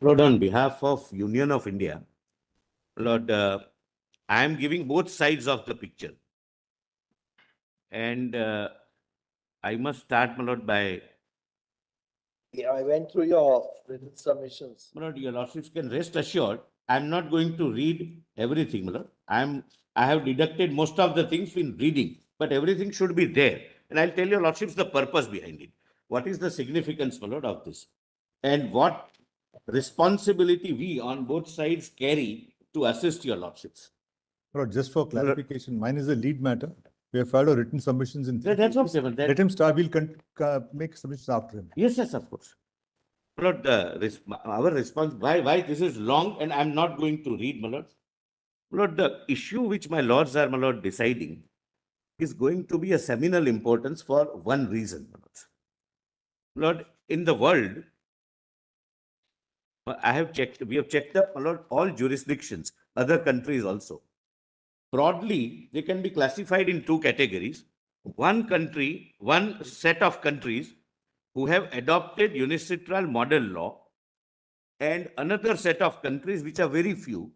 Lord, on behalf of Union of India, Lord, I am giving both sides of the picture. And I must start, my Lord, by, Yeah, I went through your written submissions. my Lord, your Lordships can rest assured, I am not going to read everything, my Lord. I have deducted most of the things in reading, but everything should be there. And I'll tell your Lordships the purpose behind it. What is the significance, my Lord, of this? And what responsibility we on both sides carry to assist your Lordships. Lord, just for clarification, mine is a lead matter. We have filed our written submissions in. That's okay, but Let him start. We'll make submissions after him. Yes, yes, of course. Lord, our response, why this is long and I'm not going to read, my Lord. Lord, the issue which my Lords are, my Lord, deciding is going to be a seminal importance for one reason, my Lords. Lord, in the world, we have checked up, my Lord, all jurisdictions, other countries also. Broadly, they can be classified in two categories. One country, one set of countries who have adopted unilateral model law, and another set of countries, which are very few,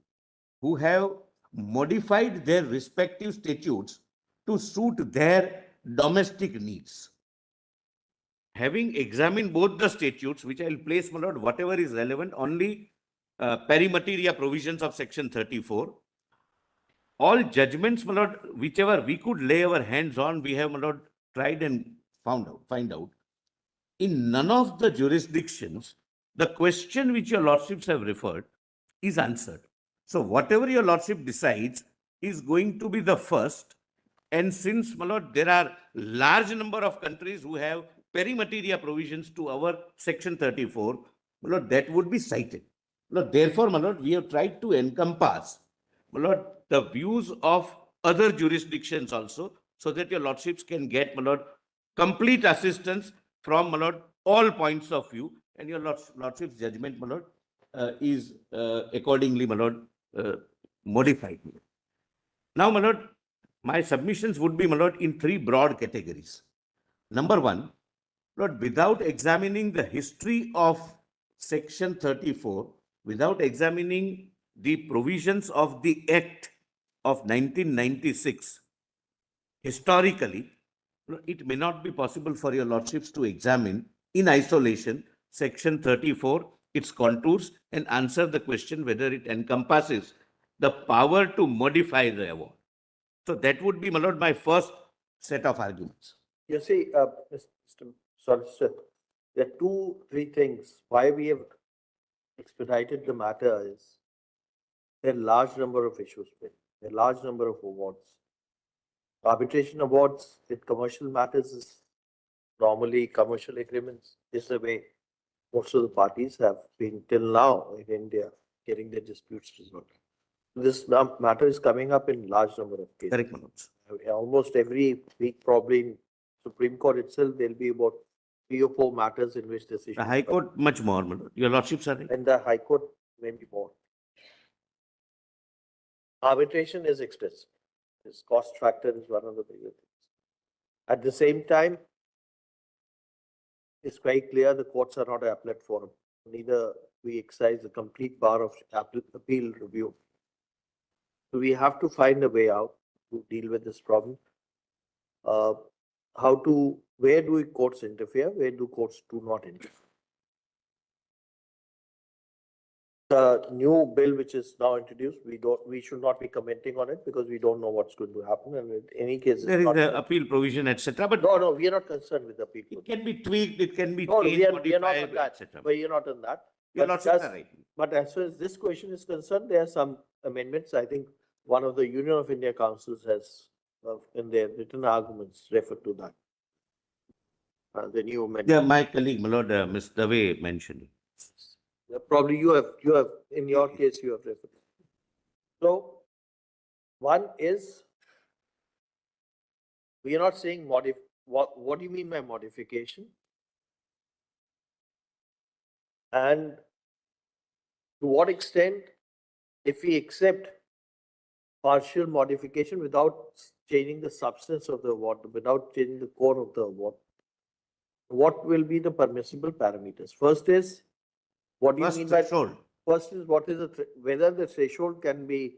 who have modified their respective statutes to suit their domestic needs. Having examined both the statutes, which I will place, my Lord, whatever is relevant, only perimeteria provisions of section 34, all judgments, my Lord, whichever we could lay our hands on, we have, my Lord, tried and find out. In none of the jurisdictions, the question which your Lordships have referred is answered. So whatever your Lordship decides is going to be the first. And since, my Lord, there are large number of countries who have perimeteria provisions to our section 34, my Lord, that would be cited. Lord, therefore, my Lord, we have tried to encompass, my Lord, the views of other jurisdictions also, so that your Lordships can get, my Lord, complete assistance from, my Lord, all points of view, and your Lordship's judgment, my Lord, is accordingly, my Lord, modified. Now, my Lord, my submissions would be, my Lord, in three broad categories. Number one, Lord, without examining the history of section 34, without examining the provisions of the Act of 1996, historically, it may not be possible for your Lordships to examine in isolation section 34, its contours, and answer the question whether it encompasses the power to modify the award. So that would be, my Lord, my first set of arguments. You see, Mr. Solicitor, there are three things. Why we have expedited the matter is there are large number of issues, there are large number of awards. Arbitration awards in commercial matters is normally commercial agreements. This is the way most of the parties have been till now in India getting their disputes resolved. This matter is coming up in large number of cases. Correct, my Lords. Almost every week, probably in Supreme Court itself, there'll be about 3 or 4 matters in which this issue. The High Court, much more, my Lord. Your Lordships are right. And the High Court, maybe more. Arbitration is expensive. This cost factor is one of the bigger things. At the same time, it's quite clear the courts are not an appellate forum. Neither we exercise the complete power of appeal review. So we have to find a way out to deal with this problem. Where do courts interfere? Where do courts do not interfere? The new bill which is now introduced, we should not be commenting on it because we don't know what's going to happen. And in any case, There is the appeal provision, etc. But no, we are not concerned with the appeal. It can be tweaked, it can be No, changed, we are not on that. etc. But you're not on that. Your But Lordships just- are right. But as far as this question is concerned, there are some amendments. I think one of the Union of India councils has, in their written arguments, referred to that. The new amendment. Yeah, my colleague, my Lord, Ms. Dave mentioned it. Probably you have, in your case, you have referred. So, one is, we are not saying what do you mean by modification? And to what extent, if we accept partial modification without changing the substance of the award, without changing the core of the award, what will be the permissible parameters? First is, What do you First mean by, threshold. first is what is the, whether the threshold can be,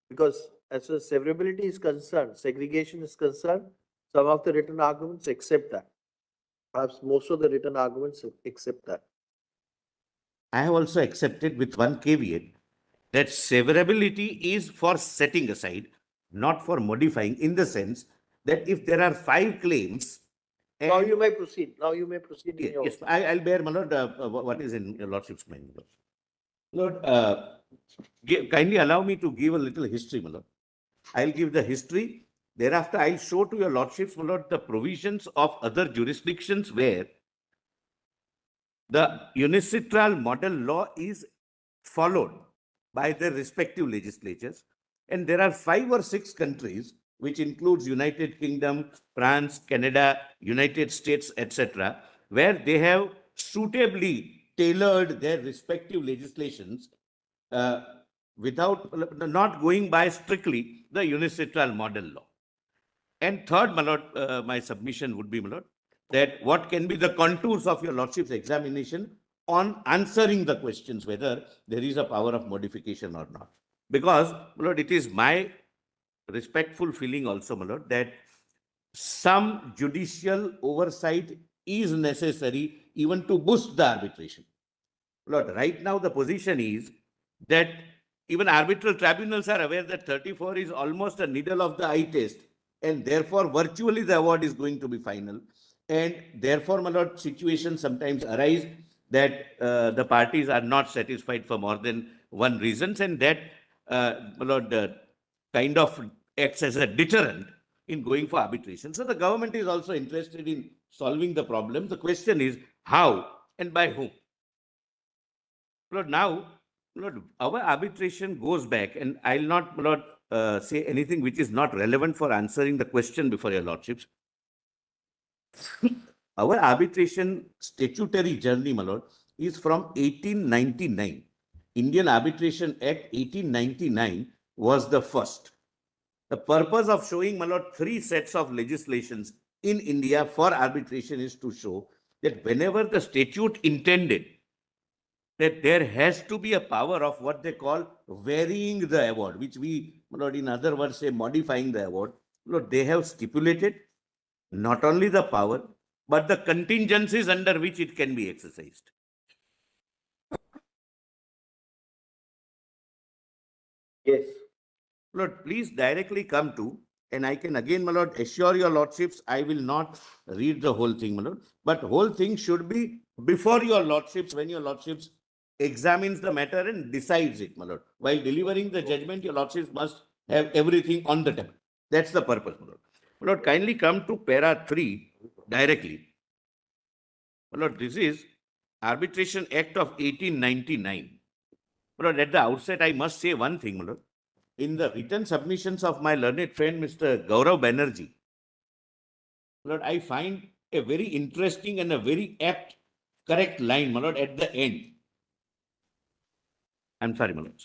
because as far as severability is concerned, segregation is concerned, some of the written arguments accept that. Perhaps most of the written arguments accept that. I have also accepted with one caveat that severability is for setting aside, not for modifying, in the sense that if there are 5 claims. Now and- you may proceed. Now you may proceed in your. Yes, I'll bear, my lord, what is in your lordship's mind, my lord. Lord, kindly allow me to give a little history, my lord. I'll give the history. Thereafter, I'll show to your lordships, my lord, the provisions of other jurisdictions where the unicitral model law is followed by their respective legislatures. And there are 5 or 6 countries, which includes United Kingdom, France, Canada, United States, etc., where they have suitably tailored their respective legislations uh, without, not going by strictly the unicitral model law. And third, my lord, my submission would be, my lord, that what can be the contours of your lordship's examination on answering the questions whether there is a power of modification or not. Because, my lord, it is my respectful feeling also, my lord, that some judicial oversight is necessary even to boost the arbitration. Lord, right now the position is that even arbitral tribunals are aware that 34 is almost a needle of the eye test, and therefore virtually the award is going to be final. And therefore, my lord, situations sometimes arise that the parties are not satisfied for more than one reasons, and that, my lord, kind of acts as a deterrent in going for arbitration. So the government is also interested in solving the problem. The question is how and by whom. Lord, now, Lord, our arbitration goes back, and I'll not, Lord, say anything which is not relevant for answering the question before your lordships. Our arbitration statutory journey, my lord, is from 1899. Indian Arbitration Act 1899 was the first. The purpose of showing, my lord, 3 sets of legislations in India for arbitration is to show that whenever the statute intended that there has to be a power of what they call varying the award, which we, my lord, in other words, say modifying the award. Lord, they have stipulated not only the power, but the contingencies under which it can be exercised. Yes. Lord, please directly come to, and I can again, my lord, assure your lordships, I will not read the whole thing, my lord, but whole thing should be before your lordships, when your lordships examines the matter and decides it, my lord. While delivering the judgment, your lordships must have everything on the table. That's the purpose, my lord. My lord, kindly come to para 3 directly. My lord, this is Arbitration Act of 1899. My lord, at the outset, I must say one thing, my lord. In the written submissions of my learned friend, Mr. Gaurav Banerjee, my lord, I find a very interesting and a very apt, correct line, my lord, at the end. I'm sorry, my lord.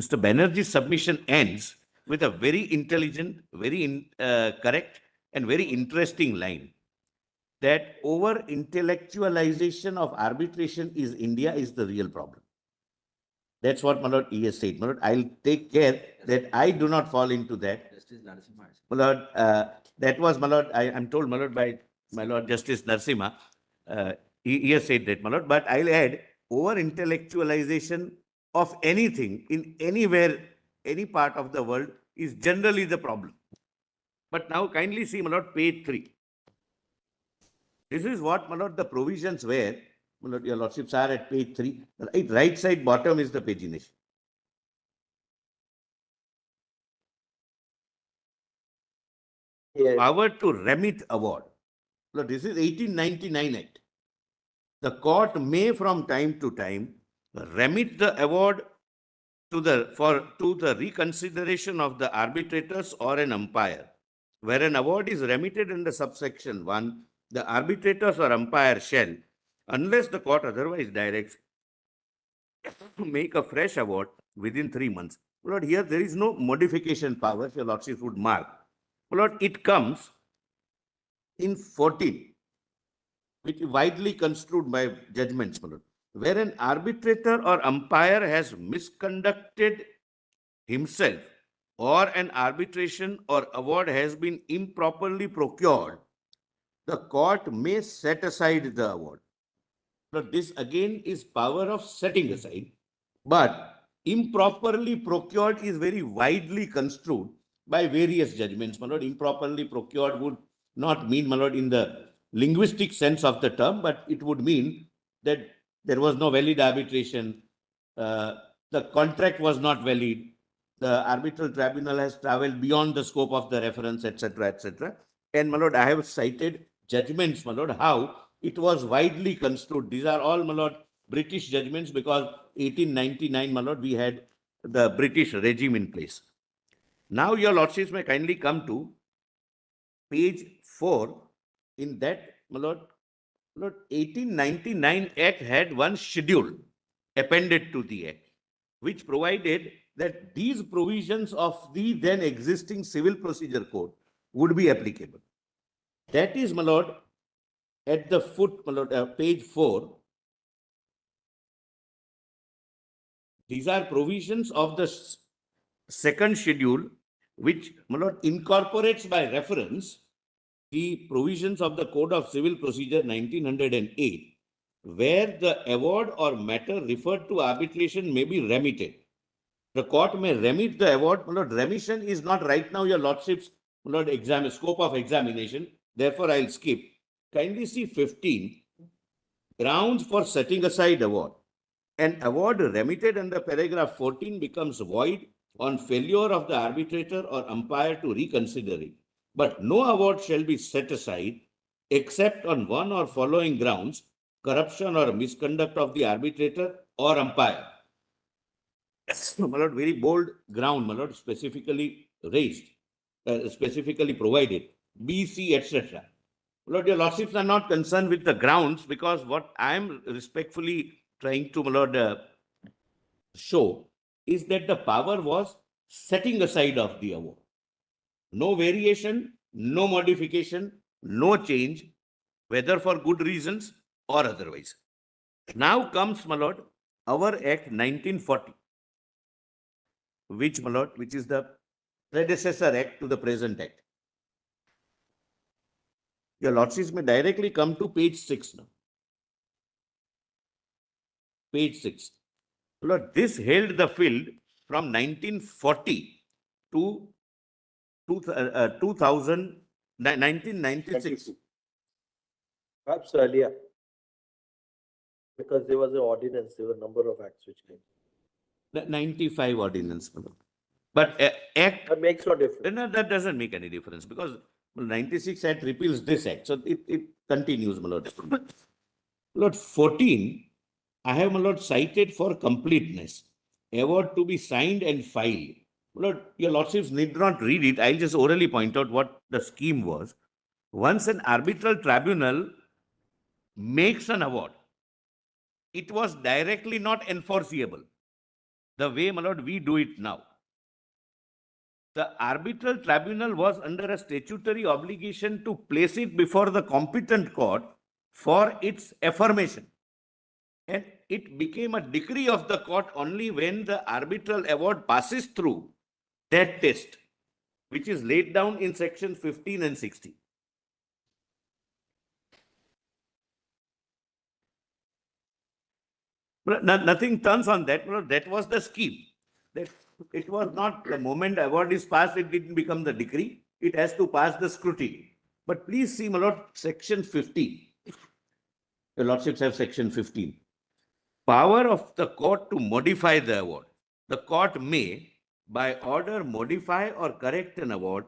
Mr. Banerjee's submission ends with a very intelligent, very correct, and very interesting line that over intellectualization of arbitration is India is the real problem. That's what, my lord, he has said. My lord, I'll take care that I do not fall into that. My lord, that was, my lord, I am told, my lord, by my lord Justice Narsimha, he has said that, my lord, but I'll add, over intellectualization of anything in anywhere, any part of the world is generally the problem. But now kindly see, my lord, page 3. This is what, my lord, the provisions were. My lord, your lordships are at page 3. Right side bottom is the pagination. Yes. Power to remit award. Lord, this is 1899 Act. The court may from time to time remit the award to the reconsideration of the arbitrators or an umpire. Where an award is remitted under subsection 1, the arbitrators or umpire shall, unless the court otherwise directs, make a fresh award within 3 months. Lord, here there is no modification power, your lordship would mark. Lord, it comes in 14. which is widely construed by judgments, my lord, where an arbitrator or umpire has misconducted himself or an arbitration or award has been improperly procured, the court may set aside the award. Now, this again is power of setting aside, but improperly procured is very widely construed by various judgments. My lord, improperly procured would not mean, my lord, in the linguistic sense of the term, but it would mean that there was no valid arbitration, the contract was not valid, the arbitral tribunal has traveled beyond the scope of the reference, etc., etc. And, my lord, I have cited judgments, my lord, how it was widely construed. These are all, my lord, British judgments, because 1899, my lord, we had the British regime in place. Now, your lordships may kindly come to page 4. In that, my lord, 1899 Act had one schedule appended to the Act, which provided that these provisions of the then existing Civil Procedure Code would be applicable. That is, my lord, at the foot, my lord, page 4. These are provisions of the second schedule, which, my lord, incorporates by reference the provisions of the Code of Civil Procedure 1908, where the award or matter referred to arbitration may be remitted. The court may remit the award. My lord, remission is not right now, your lordships, my lord, scope of examination. Therefore, I'll skip. Kindly see 15. Grounds for setting aside award. An award remitted under paragraph 14 becomes void on failure of the arbitrator or umpire to reconsider it. But no award shall be set aside except on one or following grounds: corruption or misconduct of the arbitrator or umpire. My lord, very bold ground, my lord, specifically raised, specifically provided, B, C, etc. Lord, your lordships are not concerned with the grounds, because what I am respectfully trying to, my lord, show is that the power was setting aside of the award. No variation, no modification, no change, whether for good reasons or otherwise. Now comes, my lord, our Act 1940, which, my lord, which is the predecessor Act to the present Act. Your lordships may directly come to page 6 now. Page 6. Lord, this held the field from 1940 to 2000, 1996. Perhaps earlier. Because there was an ordinance, there were a number of acts which came. The 95 ordinance. But Act, That makes no difference. no, that doesn't make any difference, because 96 Act repeals this Act. So it continues, my lord. Lord, 14, I have, my lord, cited for completeness. Award to be signed and filed. Lord, your lordships need not read it. I'll just orally point out what the scheme was. Once an arbitral tribunal makes an award, it was directly not enforceable the way, my lord, we do it now. The arbitral tribunal was under a statutory obligation to place it before the competent court for its affirmation. And it became a decree of the court only when the arbitral award passes through that test, which is laid down in section 15 and 16. Nothing turns on that. That was the scheme. That it was not the moment award is passed, it didn't become the decree. It has to pass the scrutiny. But please see, my lord, section 15. Your lordships have section 15. Power of the court to modify the award. The court may, by order, modify or correct an award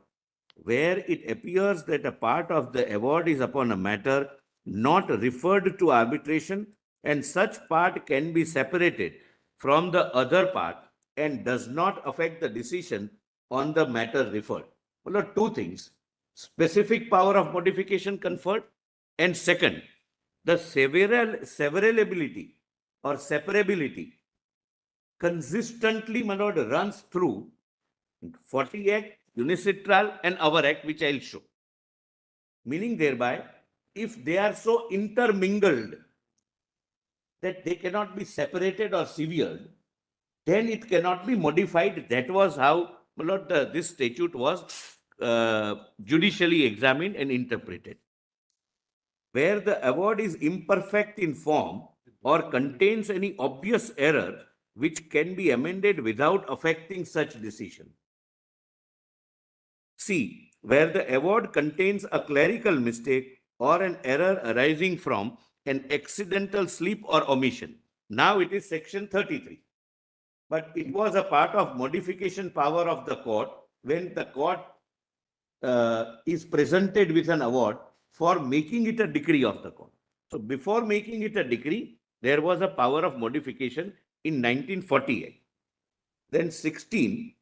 where it appears that a part of the award is upon a matter not referred to arbitration, and such part can be separated from the other part and does not affect the decision on the matter referred. Well, two things: specific power of modification conferred, and second, the severability or separability consistently, my lord, runs through 40 Act, Unicitral, and our Act, which I'll show. Meaning thereby, if they are so intermingled that they cannot be separated or severed, then it cannot be modified. That was how, my lord, this statute was judicially examined and interpreted. Where the award is imperfect in form or contains any obvious error which can be amended without affecting such decision. C. Where the award contains a clerical mistake or an error arising from an accidental slip or omission. Now it is section 33. But it was a part of modification power of the court when the court is presented with an award for making it a decree of the court. So before making it a decree, there was a power of modification in 1948. Then 16,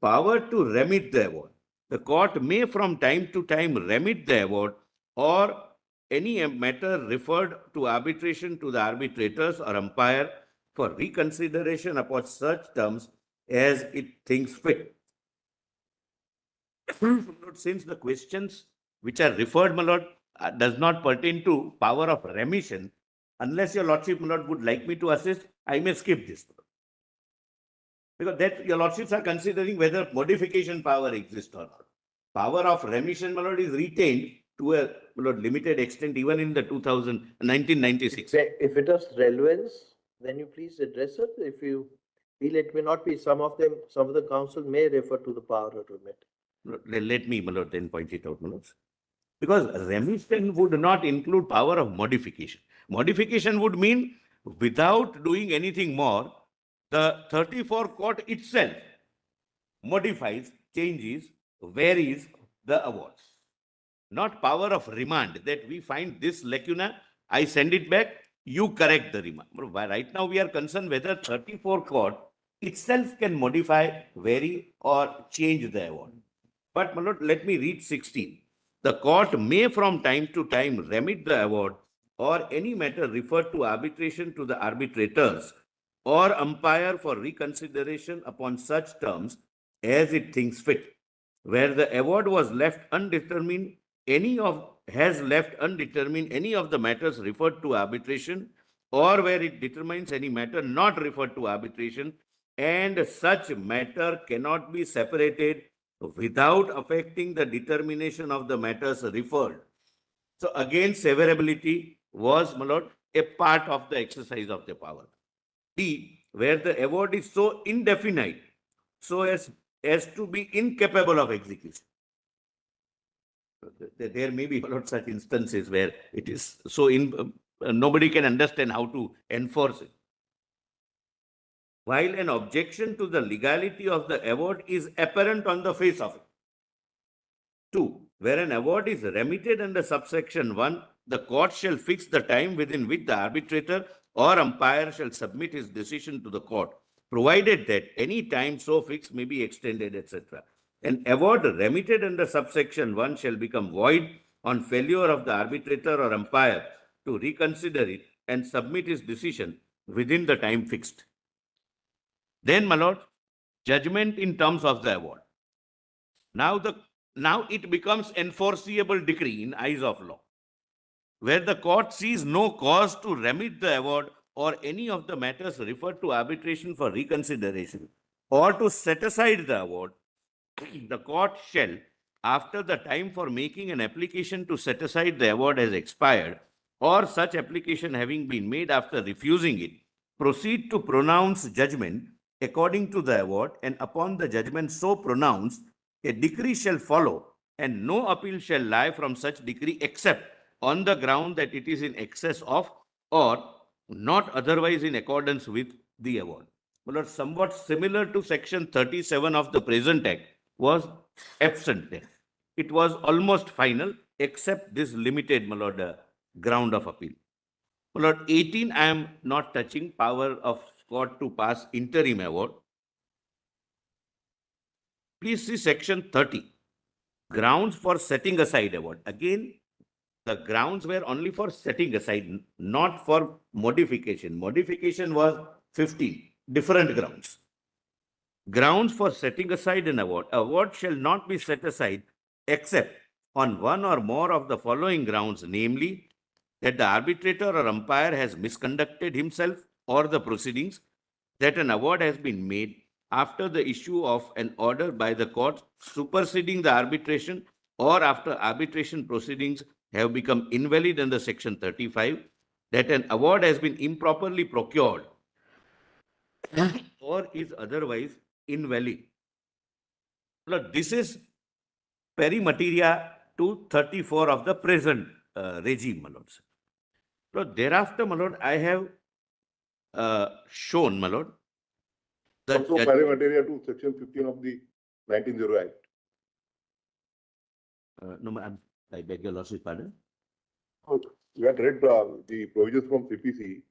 power to remit the award. The court may from time to time remit the award or any matter referred to arbitration to the arbitrators or umpire for reconsideration upon such terms as it thinks fit. Since the questions which are referred, my lord, does not pertain to power of remission, unless your lordship, my lord, would like me to assist, I may skip this. Because that your lordships are considering whether modification power exists or not. Power of remission, my lord, is retained to a, my lord, limited extent even in the 1996. If it has relevance, then you please address it. If you feel it may not be, some of the council may refer to the power to remit. Let me, my lord, then point it out, my lords. Because remission would not include power of modification. Modification would mean without doing anything more, the 34 court itself modifies, changes, varies the awards. Not power of remand, that we find this lacuna, I send it back, you correct the remand. Right now we are concerned whether 34 court itself can modify, vary or change the award. But my lord, let me read 16. The court may from time to time remit the award or any matter referred to arbitration to the arbitrators or umpire for reconsideration upon such terms as it thinks fit. Where the award was left undetermined, any of the matters referred to arbitration, or where it determines any matter not referred to arbitration, and such matter cannot be separated without affecting the determination of the matters referred. So again, severability was, my lord, a part of the exercise of the power. D, where the award is so indefinite, so as to be incapable of execution. There may be such instances where it is so nobody can understand how to enforce it. While an objection to the legality of the award is apparent on the face of it. 2. Where an award is remitted under subsection 1, the court shall fix the time within which the arbitrator or umpire shall submit his decision to the court, provided that any time so fixed may be extended, etc. An award remitted under subsection 1 shall become void on failure of the arbitrator or umpire to reconsider it and submit his decision within the time fixed. Then, my lord, judgment in terms of the award. Now it becomes enforceable decree in eyes of law, where the court sees no cause to remit the award or any of the matters referred to arbitration for reconsideration or to set aside the award. The court shall, after the time for making an application to set aside the award has expired, or such application having been made after refusing it, proceed to pronounce judgment according to the award, and upon the judgment so pronounced, a decree shall follow, and no appeal shall lie from such decree except on the ground that it is in excess of or not otherwise in accordance with the award. Well, somewhat similar to section 37 of the present act was absent there. It was almost final except this limited, my lord, ground of appeal. My lord, 18, I am not touching power of court to pass interim award. Please see section 30, grounds for setting aside award. Again, the grounds were only for setting aside, not for modification. Modification was 15 different grounds. Grounds for setting aside an award. Award shall not be set aside except on one or more of the following grounds, namely, that the arbitrator or umpire has misconducted himself or the proceedings, that an award has been made after the issue of an order by the court superseding the arbitration, or after arbitration proceedings have become invalid under section 35, that an award has been improperly procured or is otherwise invalid. Look, this is peri materia 234 of the present regime, my lords. So thereafter, my lord, I have shown, my lord, that Also, pari materia to section 15 of the 1908 Act. no, I beg your lordship's pardon. You had read the provisions from CPC,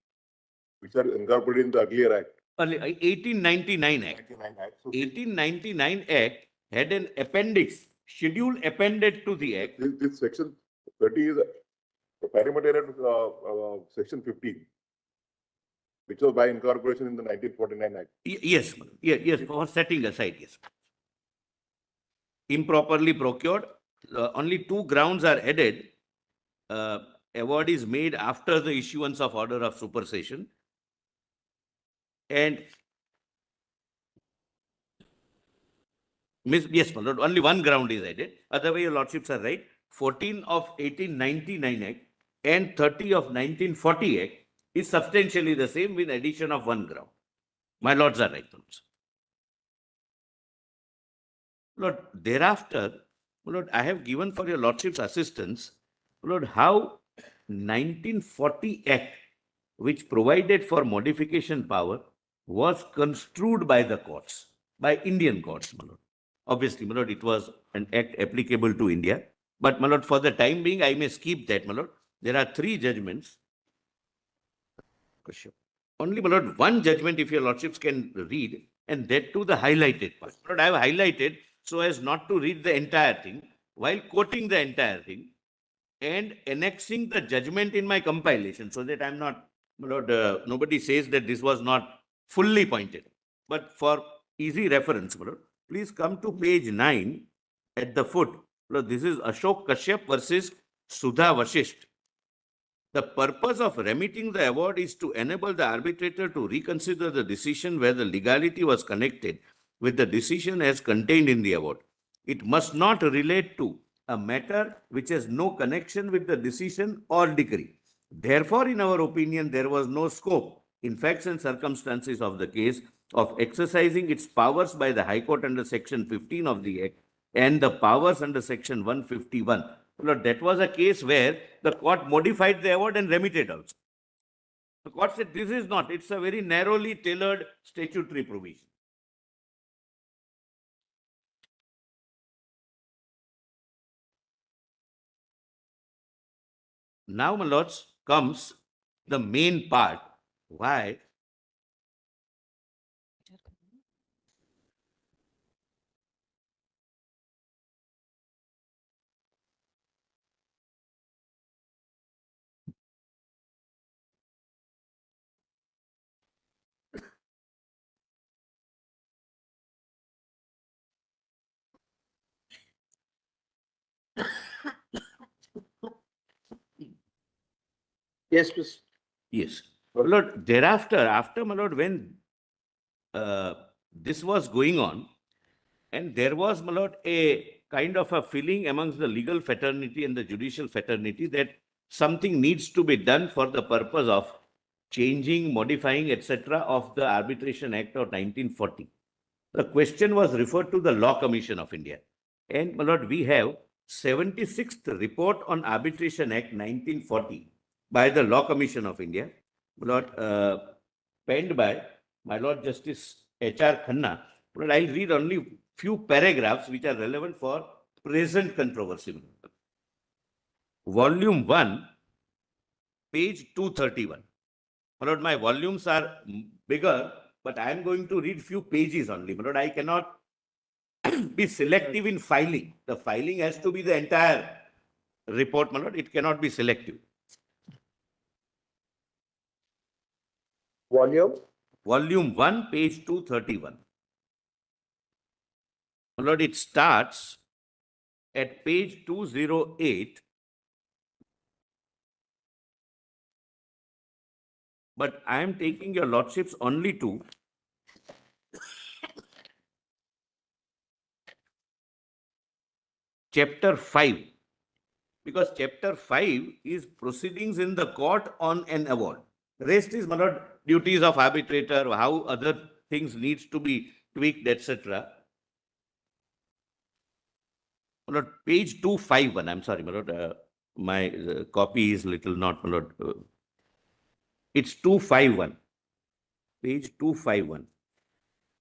which are incorporated in the earlier Act. 1899 Act. 1999 Act. So 1899 Act had an appendix, schedule appended to the Act. this section 30 is pari materia to section 15, which was by incorporation in the 1949 Act. Yes, yes, for setting aside, yes. Improperly procured, only two grounds are added. Award is made after the issuance of order of supersession. And yes, my lord, only one ground is added. Otherwise, your lordships are right. 14 of 1899 Act and 30 of 1940 Act is substantially the same with addition of one ground. My lords are right. Lords. Lord, thereafter, Lord, I have given for your lordship's assistance, Lord, how 1940 Act, which provided for modification power, was construed by the courts, by Indian courts, my lord. Obviously, my lord, it was an act applicable to India. But, my lord, for the time being, I may skip that, my lord. There are three judgments. Only, my lord, one judgment, if your lordships can read, and that too the highlighted part. My lord, I have highlighted so as not to read the entire thing, while quoting the entire thing and annexing the judgment in my compilation, so that I'm not, my lord, nobody says that this was not fully pointed. But for easy reference, my lord, please come to page 9 at the foot. Lord, this is Ashok Kashyap versus Sudha Vashisht. The purpose of remitting the award is to enable the arbitrator to reconsider the decision where the legality was connected with the decision as contained in the award. It must not relate to a matter which has no connection with the decision or decree. Therefore, in our opinion, there was no scope in facts and circumstances of the case of exercising its powers by the High Court under section 15 of the Act and the powers under section 151. Lord, that was a case where the court modified the award and remitted also. The court said this is not, it's a very narrowly tailored statutory provision. Now, my lords, comes the main part. Why? Yes, Mr. Yes. My lord, thereafter, after, my lord, when this was going on, and there was, my lord, a kind of a feeling amongst the legal fraternity and the judicial fraternity that something needs to be done for the purpose of changing, modifying, etc. of the Arbitration Act of 1940. The question was referred to the Law Commission of India. And, my lord, we have 76th report on Arbitration Act 1940 by the Law Commission of India, my lord, penned by my Lord Justice H.R. Khanna. But I'll read only few paragraphs which are relevant for present controversy. Volume 1, page 231. My lord, my volumes are bigger, but I am going to read few pages only. My lord, I cannot be selective in filing. The filing has to be the entire report, my lord. It cannot be selective. Volume? Volume 1, page 231. My lord, it starts at page 208. But I am taking your lordships only to chapter 5, because chapter 5 is proceedings in the court on an award. Rest is, my lord, duties of arbitrator, how other things needs to be tweaked, etc. My lord, page 251, I'm sorry, my lord, my copy is little not, my lord. It's 251, page 251.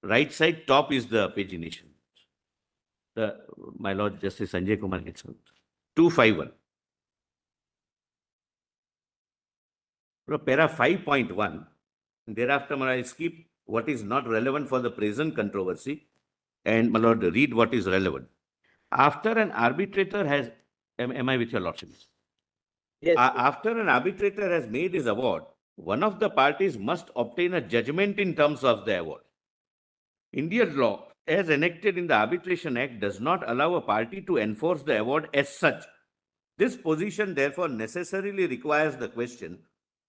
Right side top is the pagination. My lord Justice Sanjay Kumar gets out. 251. Para 5.1. Thereafter, I skip what is not relevant for the present controversy and, my lord, read what is relevant. After an arbitrator has, am I with your lordship? Yes, After an arbitrator has made his award, one of the parties must obtain a judgment in terms of the award. Indian law, as enacted in the Arbitration Act, does not allow a party to enforce the award as such. This position, therefore, necessarily requires the question,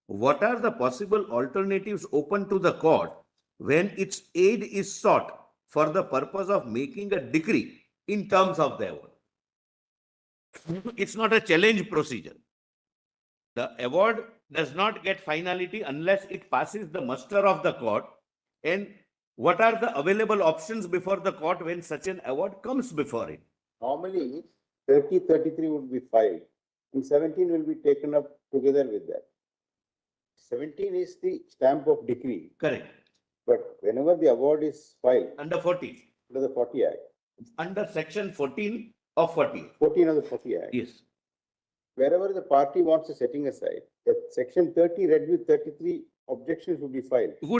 what are the possible alternatives open to the court when its aid is sought for the purpose of making a decree in terms of the award? It's not a challenge procedure. The award does not get finality unless it passes the muster of the court. And what are the available options before the court when such an award comes before it? Normally, 33 would be filed, and 17 will be taken up together with that. 17 is the stamp of decree, Correct. but whenever the award is filed Under 40, under the 40 Act, under section 14 of 40. 14 of the 40 Act, Yes. wherever the party wants a setting aside, that section 30 read with 33 objections would be filed.